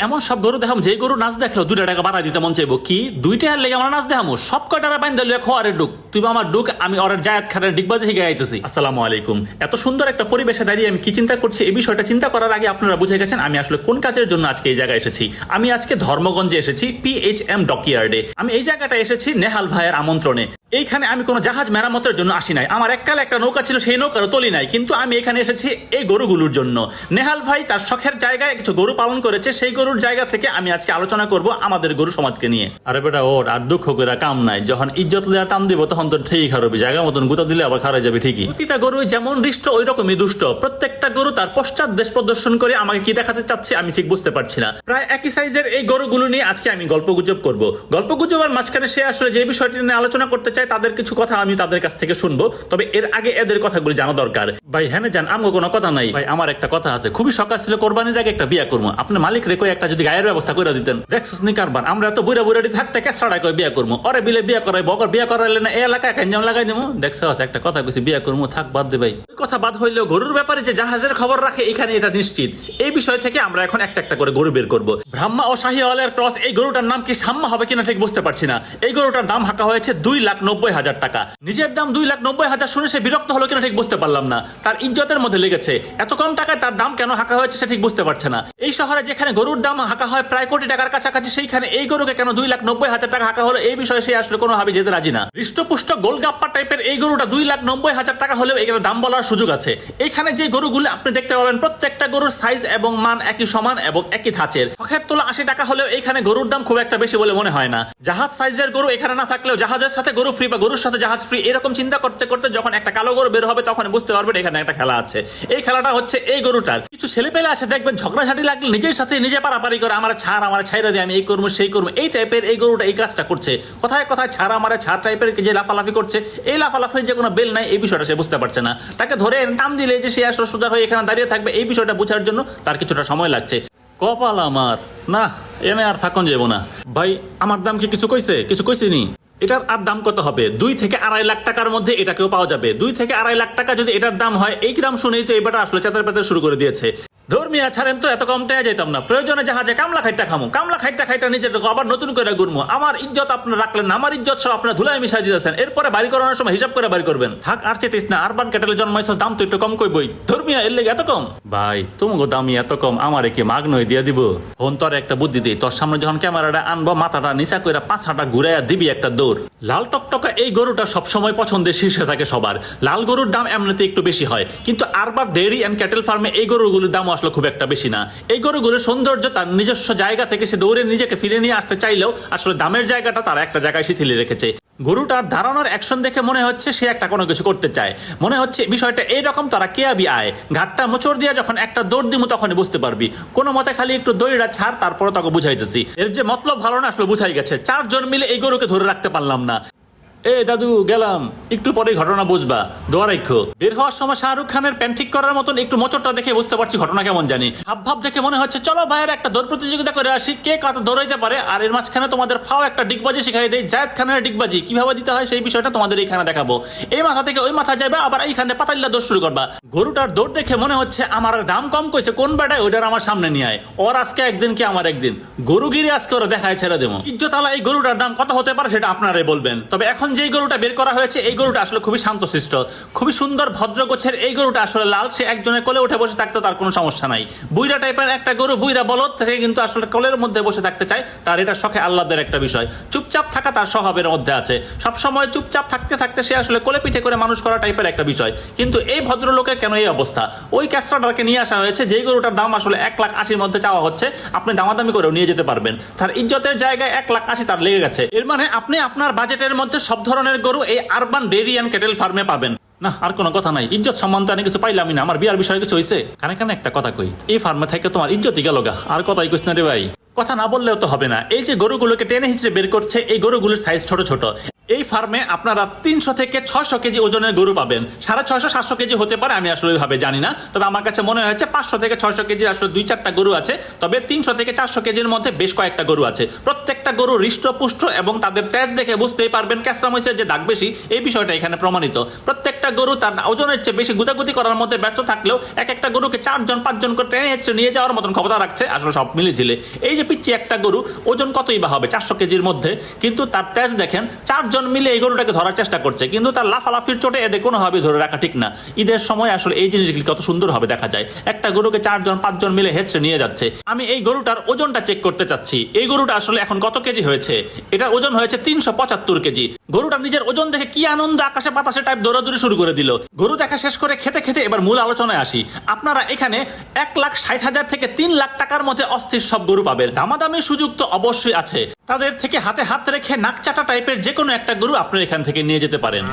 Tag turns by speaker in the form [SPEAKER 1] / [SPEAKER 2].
[SPEAKER 1] এমন সব গরু দেখাম যে গরু নাচ দেখলো 2 টাকা বাড়াই দিতে মন চাইবো কি 2 টাকার লেগে আমরা নাচ দেখামো সব কয়টারা বাইন দিল খোয়ারে ডুক তুই আমার ডুক আমি ওর জায়েদ খানের ডিগবাজি হিগে আইতেছি। আসসালামু আলাইকুম। এত সুন্দর একটা পরিবেশে দাঁড়িয়ে আমি কি চিন্তা করছি এই বিষয়টা চিন্তা করার আগে আপনারা বুঝে গেছেন আমি আসলে কোন কাজের জন্য আজকে এই জায়গায় এসেছি। আমি আজকে ধর্মগঞ্জে এসেছি PHM ডকইয়ার্ডে। আমি এই জায়গাটা এসেছি নেহাল ভাইয়ের আমন্ত্রণে। এইখানে আমি কোনো জাহাজ মেরামতের জন্য আসি নাই, আমার এককালে একটা নৌকা ছিল সেই নৌকারও তলি নাই, কিন্তু আমি এখানে এসেছি এই গরুগুলোর জন্য। নেহাল ভাই তার শখের জায়গায় কিছু গরু পালন করেছে, সেই গরুর জায়গা থেকে আমি আজকে আলোচনা করব আমাদের গরু সমাজকে নিয়ে। আরে বেটা ওর আর দুঃখ করে কাম নাই, যখন ইজ্জত লিয়া টান দিব তখন তো ঠিক হারবি, জায়গা মতন গুতা দিলে আবার খারাপ যাবে ঠিকই। প্রতিটা গরু যেমন হৃষ্ট ওই রকমই দুষ্ট, প্রত্যেকটা গরু তার পশ্চাৎ দেশ প্রদর্শন করে আমাকে কি দেখাতে চাচ্ছে আমি ঠিক বুঝতে পারছি না। প্রায় একই সাইজের এই গরুগুলো নিয়ে আজকে আমি গল্পগুজব করব। গল্পগুজবের মাঝখানে সে আসলে যে বিষয়টি নিয়ে আলোচনা করতে চায় তাদের কিছু কথা আমি তাদের কাছ থেকে শুনবো, তবে এর আগে এদের কথাগুলো জানা দরকার। ভাই হ্যাঁ জান আমগো কোনো কথা নাই ভাই, আমার একটা কথা আছে, খুবই শখ ছিল কোরবানির আগে একটা বিয়া করবো, আপনার মালিক রেখে একটা যদি গায়ের ব্যবস্থা করে দিতেন। দেখছিস নি কারবার আমরা তো বুড়া বুড়াটি থাকতে কেসড়া কই বিয়া করবো, ওরে বিলে বিয়া করাই বকর বিয়া করাইলে না এই এলাকায় কেঞ্জাম লাগাই দেবো। দেখছো একটা কথা কইছি বিয়া করবো থাক বাদ দে ভাই। ওই কথা বাদ হইলেও গরুর ব্যাপারে যে জাহাজের খবর রাখে এখানে এটা নিশ্চিত। এই বিষয় থেকে আমরা এখন একটা একটা করে গরু বের করবো। ব্রাহ্মা ও শাহিওয়ালের ক্রস এই গরুটার নাম কি সাম্মা হবে কিনা ঠিক বুঝতে পারছি না। এই গরুটার দাম হাঁকা হয়েছে 2,90,000 টাকা। নিজের দাম 2,90,000 শুনে সে বিরক্ত হলো কিনা ঠিক বুঝতে পারলাম না, তার ইজ্জতের মধ্যে লেগেছে। এত কম টাকায় তার দাম কেন হাঁকা হয়েছে সে ঠিক বুঝতে পারছে না। এই শহরে যেখানে গরুর দাম হাঁকা হয় প্রায় কোটি টাকার কাছাকাছি, সেইখানে এই গরুকে কেন 2,90,000 টাকা হাঁকা হলো এই বিষয়ে সে আসলে কোনোভাবে যেতে রাজি না। হৃষ্টপুষ্ট গোলগাপ্পা টাইপের এই গরুটা 2,90,000 টাকা হলেও এখানে দাম বলার সুযোগ আছে। এখানে যে গরুগুলো আপনি দেখতে পাবেন প্রত্যেকটা গরুর সাইজ এবং মান একই সমান এবং একই ধাঁচের। শখের তোলা 80 টাকা হলেও এখানে গরুর দাম খুব একটা বেশি বলে মনে হয় না। জাহাজ সাইজের গরু এখানে না থাকলেও জাহাজের সাথে গরু ফ্রি বা গরুর সাথে জাহাজ ফ্রি এরকম চিন্তা করতে করতে যখন একটা কালো গরু বের হবে তখন বুঝতে পারবেন এখানে একটা খেলা আছে। এই খেলাটা হচ্ছে এই গরুটার। কিছু ছেলে পেলে আছে দেখবেন ঝগড়াঝাটি লাগলে নিজের সাথে নিজে পারাপারি করে, আমার ছাড়া দিয়ে আমি এই করবো সেই করবো, এই টাইপের এই গরুটা এই কাজটা করছে। কথায় কথায় ছাড় টাইপের যে লাফালাফি করছে, এই লাফালাফির যে কোনো বেল নাই এই বিষয়টা সে বুঝতে পারছে না। তাকে ধরে টান দিলে যে সে আসলে সোজা হয়ে এখানে দাঁড়িয়ে থাকবে এই বিষয়টা বোঝার জন্য তার কিছুটা সময় লাগছে। কপাল আমার না, এনে আর থাকুন যাবো না ভাই। আমার দাম কি কিছু কইছে নি? এটার আর দাম কত হবে? 2 থেকে 2.5 লাখ টাকার মধ্যে এটাকেও পাওয়া যাবে। 2 থেকে 2.5 লাখ টাকা যদি এটার দাম হয়, এই দাম শুনেই তো এবারটা আসলে চেতার পেতে শুরু করে দিয়েছে। ধর্মিয়া ছাড়েন তো এত কম টাকা যেতাম না, প্রয়োজনে জাহাজে কামলা খাইটা নিজের আবার নতুন করে ঘুরবো। আমার ইজ্জত আপনার রাখলেন না, আমার ইজ্জত সব আপনার ধুলাই মিশাই দিতেছেন। এরপরে বাড়ি করানোর সময় হিসাব করে বাড়ি করবেন। থাক আর চেতিস না, আরবান ক্যাটেলে জন্মাইছ দাম তো একটু কম কইবই। ধর্মিয়া এর লেগে এত কম ভাই, তুমগো দামি এত কম, আমারে কি মাগ নয় দিয়ে দিব? হন তোর একটা বুদ্ধি দিই, তোর সামনে যখন ক্যামেরাটা আনবো মাথাটা নিচা করে 5 হাঁটা ঘুরাইয়া দিবি একটা দৌড়। লাল টকটকা এই গরুটা সবসময় পছন্দের শীর্ষে থাকে সবার। লাল গরুর দাম এমনিতে একটু বেশি হয়, কিন্তু আরবার ডেয়ারি অ্যান্ড ক্যাটেল ফার্মে এই গরুগুলোর দাম আসলে খুব একটা বেশি না। এই গরুগুলোর সৌন্দর্য তার নিজস্ব জায়গা থেকে সে দৌড়ে নিজেকে ফিরে নিয়ে আসতে চাইলেও আসলে দামের জায়গাটা তার একটা জায়গায় শিথিলে রেখেছে। গরুটার ধারণার অ্যাকশন দেখে মনে হচ্ছে সে একটা কোনো কিছু করতে চায়, মনে হচ্ছে বিষয়টা এইরকম তারা কেয়াবি আয় ঘাটটা মোচড় দিয়ে যখন একটা দৌড় দিমু তখনই বুঝতে পারবি। কোনো মতে খালি একটু দড়িটা ছাড়, তারপরে তাকে বুঝাইতেছি। এর যে মতলব ভালো না আসলে বুঝাই গেছে। 4 জন মিলে এই গরুকে ধরে রাখতে পারলাম না। এ দাদু গেলাম, একটু পরে ঘটনা বুঝবা, দোয়া রাখো। বের হওয়ার সময় শাহরুখ খানের প্যান্ট ঠিক করার মতন একটু মোচরটা দেখে বুঝতে পারছি ঘটনা কেমন জানি। ভাব দেখে মনে হচ্ছে চলো ভাইয়ের একটা দৌড় প্রতিযোগিতা করে আসি, কে কত দৌড়াইতে পারে। আর এর মাঝখানে তোমাদের ফাও একটা ডিগবাজি শিখাই দেয়, জায়েদ খানের ডিগবাজি কিভাবে দিতে হয় সেই বিষয়টা তোমাদের এইখানে দেখাবো। এই মাথা থেকে ওই মাথা যাবে, আবার এইখানে পাতাল্লা দৌড় শুরু করবা। গরুটার দৌড় দেখে মনে হচ্ছে আমার দাম কম কইছে কোন বেটায়, ওইটার আমার সামনে নিয়ে আয়। ওর আজকে একদিন কি আমার একদিন, গরুগিরি আজকে ওরা দেখায় ছেড়ে দেবো। ইজ্জতালা এই গরুটার দাম কত হতে পারে সেটা আপনারাই বলবেন। তবে এখন যেই গরুটা বের করা হয়েছে এই গরুটা আসলে খুবই শান্তশিষ্ট, খুবই সুন্দর ভদ্র গোছের। এই গরুটা আসলে লাল, সে একজনের কোলে উঠে বসে থাকতে তার কোনো সমস্যা নাই। বুইরা টাইপের একটা গরু, বুইরা বলদ থেকে কিন্তু আসলে কোলের মধ্যে বসে থাকতে চায়, তার এটা শখে আহ্লাদের একটা বিষয়। চুপচাপ থাকা তার স্বভাবের মধ্যে আছে, সবসময় চুপচাপ থাকতে থাকতে সে আসলে কোলে পিঠে করে মানুষ করা টাইপের একটা বিষয়। কিন্তু এই ভদ্রলোকের কেন এই অবস্থা? ওই ক্যাস্ট্রাটাকে নিয়ে আসা হয়েছে যেই গরুটার দাম আসলে 1,80,000 মধ্যে চাওয়া হচ্ছে, আপনি দামাদামি করেও নিয়ে যেতে পারবেন। তার ইজ্জতের জায়গায় 1,80,000 তার লেগে গেছে। এর মানে আপনি আপনার বাজেটের মধ্যে সব ধরনের গরু এই আরবান ডেয়ারি অ্যান্ড ক্যাটেল ফার্মে পাবেন। না আর কোনো কথা নাই, ইজ্জত সম্মান তো আমি কিছু পাইলাম না, আমার বিয়ার বিষয়ে কিছু হয়েছে। কানে কানে একটা কথা কই, এই ফার্মে থেকে তোমার ইজ্জতই গেল গা, আর কথাই কইস না রে ভাই। কথা না বললেও তো হবে না, এই যে গরুগুলোকে টেনে হিচড়ে বের করছে, এই গরুগুলোর সাইজ ছোট ছোট। এই ফার্মে আপনারা 300 থেকে 600 কেজি ওজনের গরু পাবেন। 650 700 কেজি হতে পারে, আমি আসলে ওইভাবে জানি না, তবে আমার কাছে মনে হয়েছে 500 থেকে 600 কেজির আসলে 2-4টা গরু আছে। তবে 300 থেকে 400 কেজির মধ্যে বেশ কয়েকটা গরু আছে। প্রত্যেকটা গরু হৃষ্টপুষ্ট এবং তাদের তেজ দেখে বুঝতেই পারবেন ক্যাসরামইসের যে দাগ বেশি, এই বিষয়টা এখানে প্রমাণিত। প্রত্যেকটা গরু তার ওজনের চেয়ে বেশি গুতাগুতি করার মধ্যে ব্যস্ত থাকলেও এক একটা গরুকে 4-5 জন করে টেনে হেঁচড়ে নিয়ে যাওয়ার মতন ক্ষমতা রাখছে আসলে সব মিলেঝিলে। এই যে পিচ্ছি একটা গরু, ওজন কতই বা হবে 400 কেজির মধ্যে, কিন্তু তার তেজ দেখেন 4 জন মিলে এই গরুটাকে ধরার চেষ্টা করছে, কিন্তু তার লাফালাফির চোটে এদের কোনোভাবে ধরে রাখা ঠিক না। ঈদের সময় আসলে এই জিনিসগুলি কত সুন্দরভাবে দেখা যায়, একটা গরুকে 4-5 জন মিলে হেঁচড়ে নিয়ে যাচ্ছে। আমি এই গরুটার ওজনটা চেক করতে চাচ্ছি, এই গরুটা আসলে এখন কত কেজি হয়েছে। এটার ওজন হয়েছে 375 কেজি। গরুটা নিজের ওজন দেখে কি আনন্দ, আকাশে বাতাসে টাইপ দৌড়াদৌড়ি শুরু করে দিল। গরু দেখা শেষ করে খেতে খেতে এবার মূল আলোচনায় আসি। আপনারা এখানে 1,60,000 থেকে 3 লাখ টাকার মধ্যে অস্থির সব গরু পাবেন। দামাদামি সুযোগ তো অবশ্যই আছে, তাদের থেকে হাতে হাত রেখে নাকচাটা টাইপের যে কোনো একটা গরু আপনারা এখান থেকে নিয়ে যেতে পারেন।